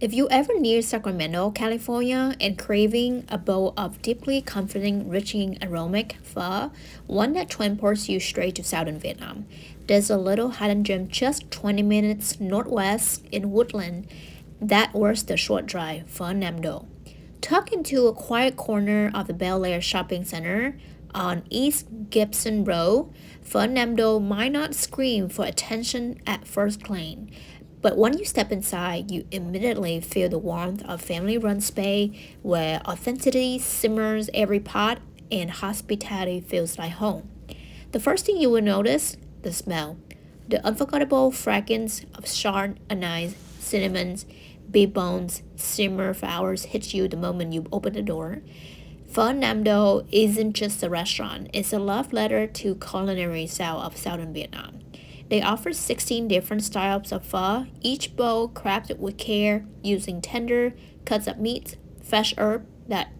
If you ever near Sacramento, California, and craving a bowl of deeply comforting, rich in aromatic pho, one that transports you straight to southern Vietnam, there's a little hidden gem just 20 minutes northwest in Woodland that worth the short drive, Pho Namdo. Tucked into a quiet corner of the Bel Air shopping center on East Gibson Road, Pho Namdo might not scream for attention at first glance, but when you step inside, you immediately feel the warmth of family-run space where authenticity simmers every pot and hospitality feels like home. The first thing you will notice, the smell. The unforgettable fragrance of charred anise, cinnamons, beef bones, simmer for hours hits you the moment you open the door. Pho Namdo isn't just a restaurant, it's a love letter to culinary style of southern Vietnam. They offer 16 different styles of pho, each bowl crafted with care, using tender cuts of meat, fresh herb, that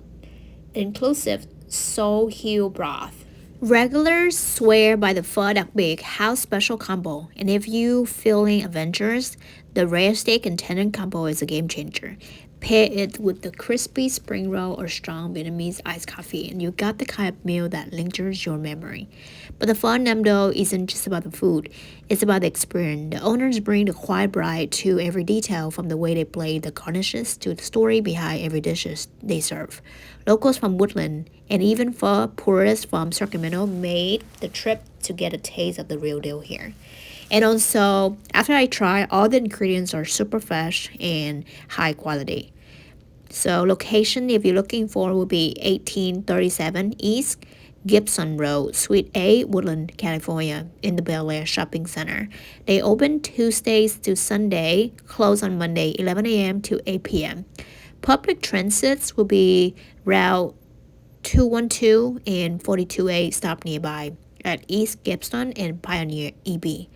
inclusive soul heal broth. Regulars swear by the Pho Đặc Big house special combo, and if you feeling adventurous, the rare steak and tendon combo is a game changer. Pair it with the crispy spring roll or strong Vietnamese iced coffee, and you got the kind of meal that lingers your memory. But the Pho Nam Do isn't just about the food, it's about the experience. The owners bring the quiet pride to every detail, from the way they play the garnishes to the story behind every dishes they serve. Locals from Woodland and even pho purists from Sacramento made the trip to get a taste of the real deal here. And also, after I try, all the ingredients are super fresh and high quality. So, location, if you're looking for, will be 1837 East Gibson Road, Suite A, Woodland, California, in the Bel Air Shopping Center. They open Tuesdays to Sunday, close on Monday, 11 a.m. to 8 p.m. Public transits will be Route 212 and 42A stop nearby at East Gibson and Pioneer EB.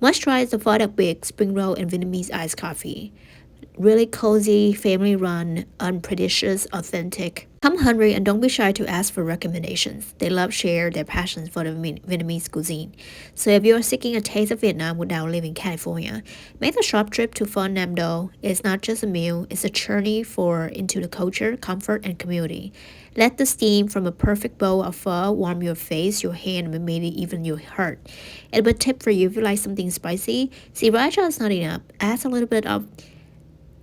Must try the Pho Đặc Big, spring roll, and Vietnamese iced coffee. Really cozy, family run, unpretentious, authentic. Come hungry and don't be shy to ask for recommendations. They love share their passions for the Vietnamese cuisine. So if you're seeking a taste of Vietnam without leaving California, make the short trip to Pho Nam Do. It's not just a meal, it's a journey for into the culture, comfort, and community. Let the steam from a perfect bowl of pho warm your face, your hand, and maybe even your heart. And a tip for you, if you like something spicy, sriracha is not enough. Add a little bit of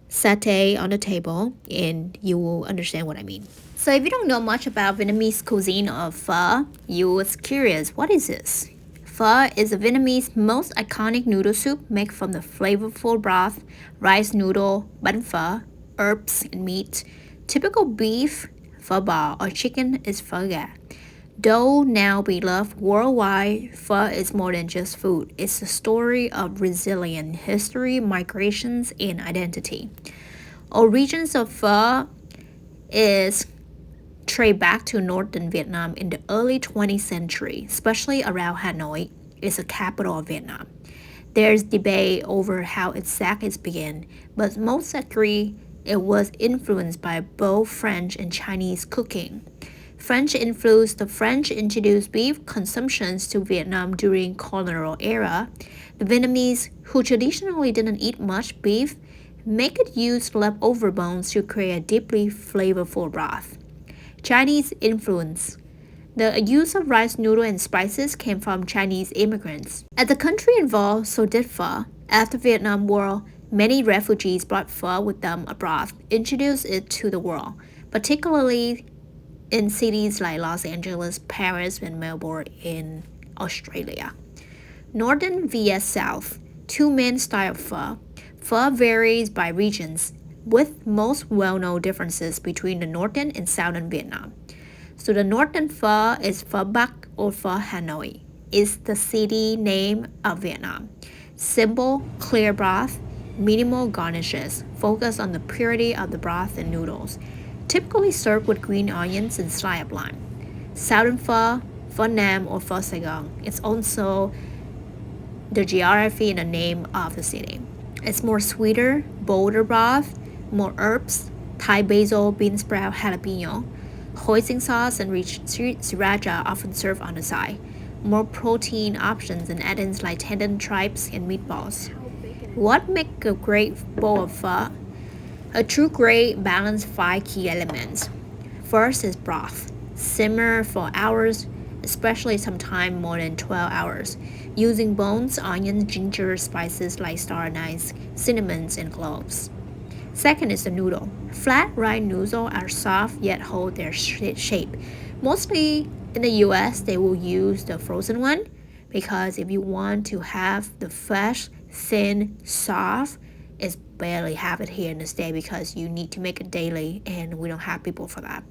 satay on the table and you will understand what I mean. So if you don't know much about Vietnamese cuisine or pho, you was curious, what is this? Pho is a Vietnamese most iconic noodle soup made from the flavorful broth, rice noodle, bánh pho, herbs, and meat. Typical beef, pho bò, or chicken is pho gà. Though now beloved worldwide, pho is more than just food. It's a story of resilience, history, migrations, and identity. Origins of pho is traced back to northern Vietnam in the early 20th century, especially around Hanoi, is the capital of Vietnam. There's debate over how exactly it began, but most agree it was influenced by both French and Chinese cooking. French influence. The French introduced beef consumptions to Vietnam during colonial era. The Vietnamese, who traditionally didn't eat much beef, make it use leftover bones to create a deeply flavorful broth. Chinese influence. The use of rice noodle and spices came from Chinese immigrants. As the country evolved, so did pho. After Vietnam War, many refugees brought pho with them abroad, introduced it to the world, particularly in cities like Los Angeles, Paris, and Melbourne in Australia. Northern vs South, two main styles of pho. Pho varies by regions, with most well-known differences between the northern and southern Vietnam. So the northern pho is Pho Bắc or Pho Hanoi. It's the city name of Vietnam. Simple, clear broth, minimal garnishes, focus on the purity of the broth and noodles. Typically served with green onions and sliced lime. Southern pho, Pho Nam or Pho Saigon. It's also the geography and the name of the city. It's more sweeter, bolder broth, more herbs, Thai basil, bean sprout, jalapeno, hoisin sauce, and rich sriracha often served on the side. More protein options and add-ins like tendon, tripes, and meatballs. What makes a great bowl of pho? A true grade balances 5 key elements. First is broth. Simmer for hours, especially sometime more than 12 hours, using bones, onions, ginger, spices like star anise, cinnamons, and cloves. Second is the noodle. Flat rice noodles are soft yet hold their shape. Mostly in the US, they will use the frozen one because if you want to have the fresh, thin, soft, it's barely have it here in the States because you need to make it daily and we don't have people for that.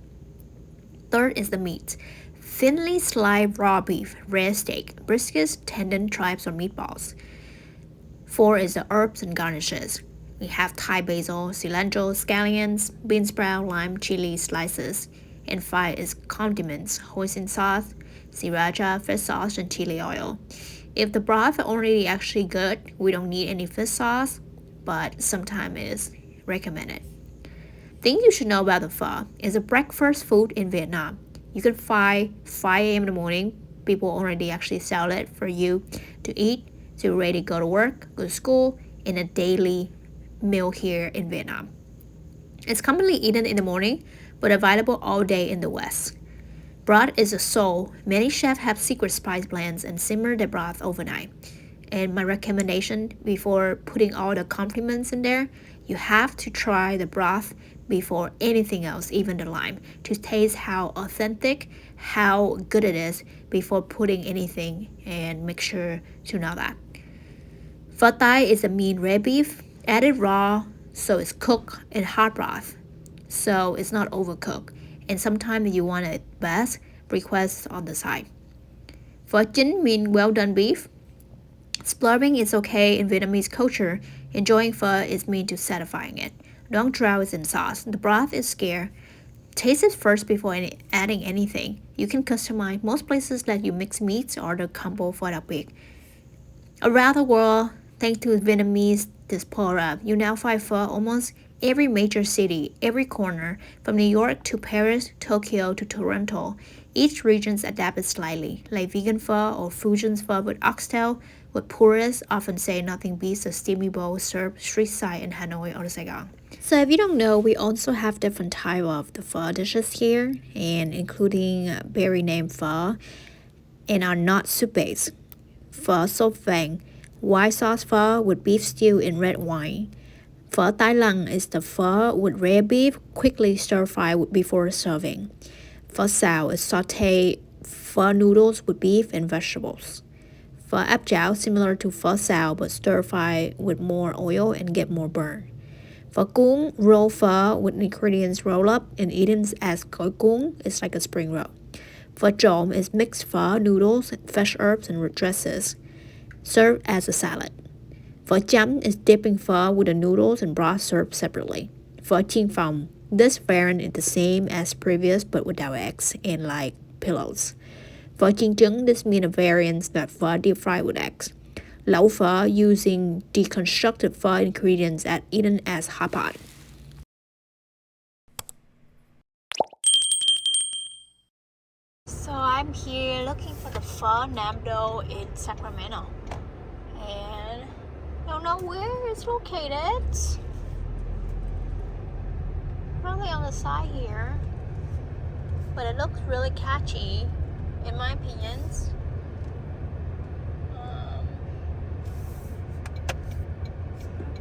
Third is the meat. Thinly sliced raw beef, rare steak, briskets, tendon, tripes, or meatballs. Four is the herbs and garnishes. We have Thai basil, cilantro, scallions, bean sprout, lime, chili slices. And five is condiments, hoisin sauce, sriracha, fish sauce, and chili oil. If the broth is already actually good, we don't need any fish sauce, but sometimes it is recommended. Things you should know about the pho is a breakfast food in Vietnam. You can find 5 a.m. in the morning. People already actually sell it for you to eat, so you're ready to go to work, go to school, in a daily meal here in Vietnam. It's commonly eaten in the morning, but available all day in the West. Broth is a soul. Many chefs have secret spice blends and simmer the broth overnight. And my recommendation before putting all the condiments in there, you have to try the broth before anything else, even the lime, to taste how authentic, how good it is before putting anything and make sure to know that. Pho Thai is a mean red beef, added raw, so it's cooked in hot broth, so it's not overcooked. And sometimes you want it best, request on the side. Pho Chín means well done beef. Splurging is okay in Vietnamese culture. Enjoying pho is mean to satisfying it. Don't drown it in sauce. The broth is scarce. Taste it first before adding anything. You can customize. Most places let you mix meats or the combo for that week. Around the world, thanks to Vietnamese diaspora, you now find pho almost every major city, every corner, from New York to Paris, Tokyo to Toronto. Each region's adapted slightly, like vegan pho or fusion pho with oxtail, what purists often say nothing beats a steamy bowl served street side in Hanoi or Saigon. So if you don't know, we also have different type of the pho dishes here, and including berry named pho, and are not soup based. Pho sop vang, white sauce pho with beef stew in red wine. Pho tai lăng is the pho with rare beef, quickly stir fried before serving. Pho xào is sauteed pho noodles with beef and vegetables. Pho áp chảo similar to pho xào but stir fry with more oil and get more burn. Pho cuốn, roll pho with ingredients roll up and eaten as gói cuốn. It's like a spring roll. Pho trộn is mixed pho noodles, fresh herbs, and dresses, served as a salad. Pho chấm is dipping pho with the noodles and broth served separately. Pho chiên phòng, this variant is the same as previous but without eggs and like pillows. Pho chiên trứng, this means a variant that pho deep fried with eggs. Lẩu pho using deconstructed pho ingredients and eaten as hot pot. So I'm here looking for the Pho Namdo in Sacramento, and I don't know where it's located. Probably on the side here, but it looks really catchy in my opinions.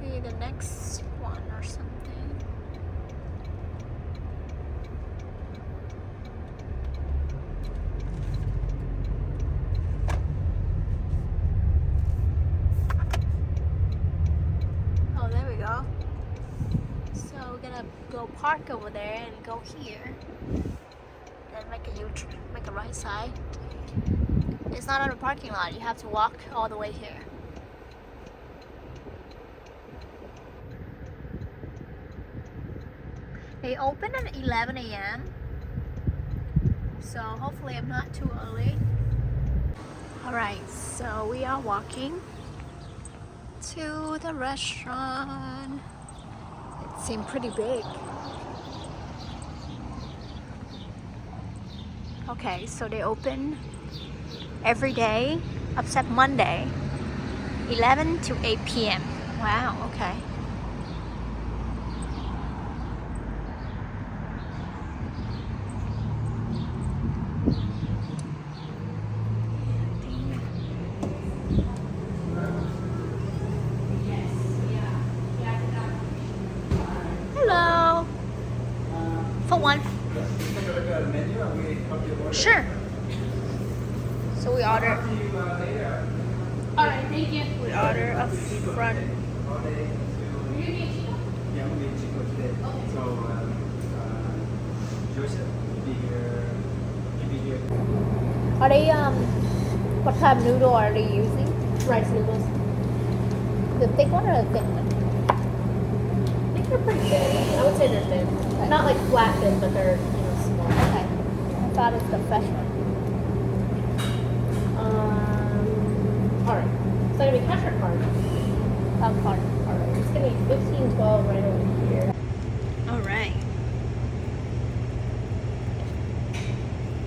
Maybe the next one or something. Oh, there we go. So we're gonna go park over there and go here. Then make a right side. It's not on a parking lot. You have to walk all the way here. They open at 11 a.m. So hopefully I'm not too early. Alright, so we are walking to the restaurant. It seemed pretty big. Okay, so they open every day except Monday, 11 to 8 p.m. Wow, okay. For one. Take a look at the menu and we help you order. Sure. So we order. Talk to you later. Alright, thank you. We order a front. All day to, yeah, I'm going to Chico today. Okay. So, Joseph will be here. He'll be here. Are they what type of noodle are they using? Rice noodles. The thick one or the thin one? I think they're pretty thin. I would say they're thin. Okay. Not like flat thin, but they're small. Okay. I thought it's the fresh one. Alright. It's gonna be cash or card? Card. Alright. It's gonna be 15.12 right over here. Alright.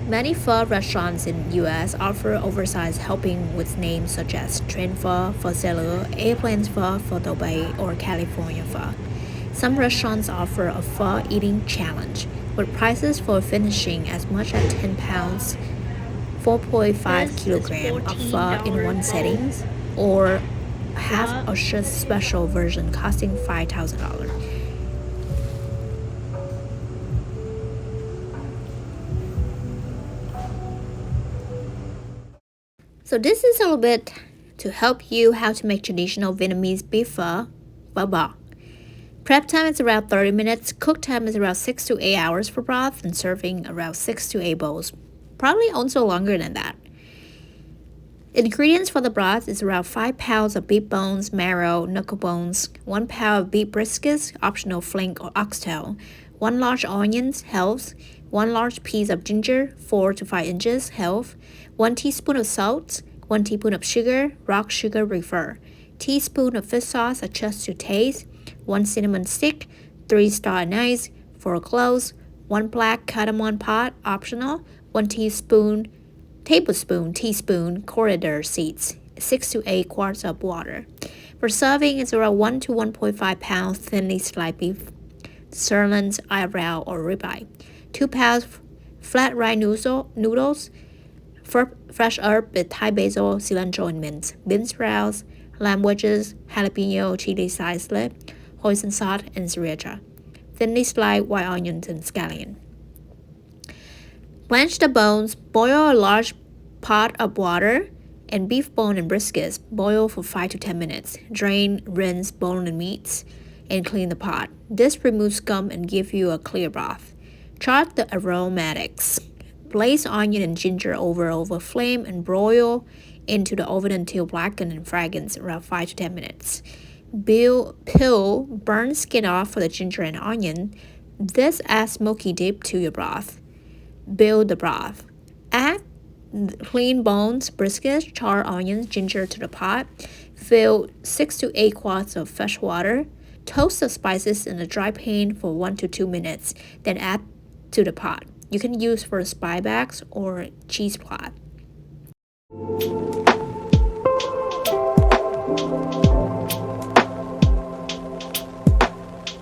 Many pho restaurants in US offer oversized helping with names such as train pho, pho cellular, airplane pho, photo bay, or California pho. Some restaurants offer a pho eating challenge, with prices for finishing as much as 10 pounds, 4.5 kilograms of pho in one setting, or have a just special version costing $5,000. So this is a little bit to help you how to make traditional Vietnamese beef pho, Pho Bowl. Prep time is around 30 minutes, cook time is around 6 to 8 hours for broth, and serving around 6 to 8 bowls, probably also longer than that. Ingredients for the broth is around 5 pounds of beef bones, marrow, knuckle bones, 1 pound of beef briskets, optional flank or oxtail, 1 large onion, health, 1 large piece of ginger, 4 to 5 inches, health, 1 teaspoon of salt, 1 teaspoon of sugar, rock sugar refer, teaspoon of fish sauce adjust to taste, 1 cinnamon stick, 3 star anise, 4 cloves, 1 black cardamom pod, optional, 1 tablespoon coriander seeds, 6 to 8 quarts of water. For serving, it's around 1 to 1.5 pounds thinly sliced beef, sirloins, eyebrow, or ribeye, 2 pounds flat rice noodles, fresh herb with Thai basil, cilantro, and mint, bean sprouts, lamb wedges, jalapeno, chili sliced lip, hoisin sauce, and sriracha, thinly sliced white onions and scallion. Blanch the bones, boil a large pot of water, and beef bone and briskets, boil for 5 to 10 minutes. Drain, rinse bone and meats, and clean the pot. This removes scum and gives you a clear broth. Chart the aromatics. Blaze onion and ginger over flame and broil into the oven until blackened and fragrant, around 5 to 10 minutes. Peel, burn skin off for the ginger and onion. This adds smoky dip to your broth. Build the broth. Add clean bones, briskets, charred onions, ginger to the pot. Fill 6 to 8 quarts of fresh water. Toast the spices in a dry pan for 1 to 2 minutes, then add to the pot. You can use for spy bags or cheese plot.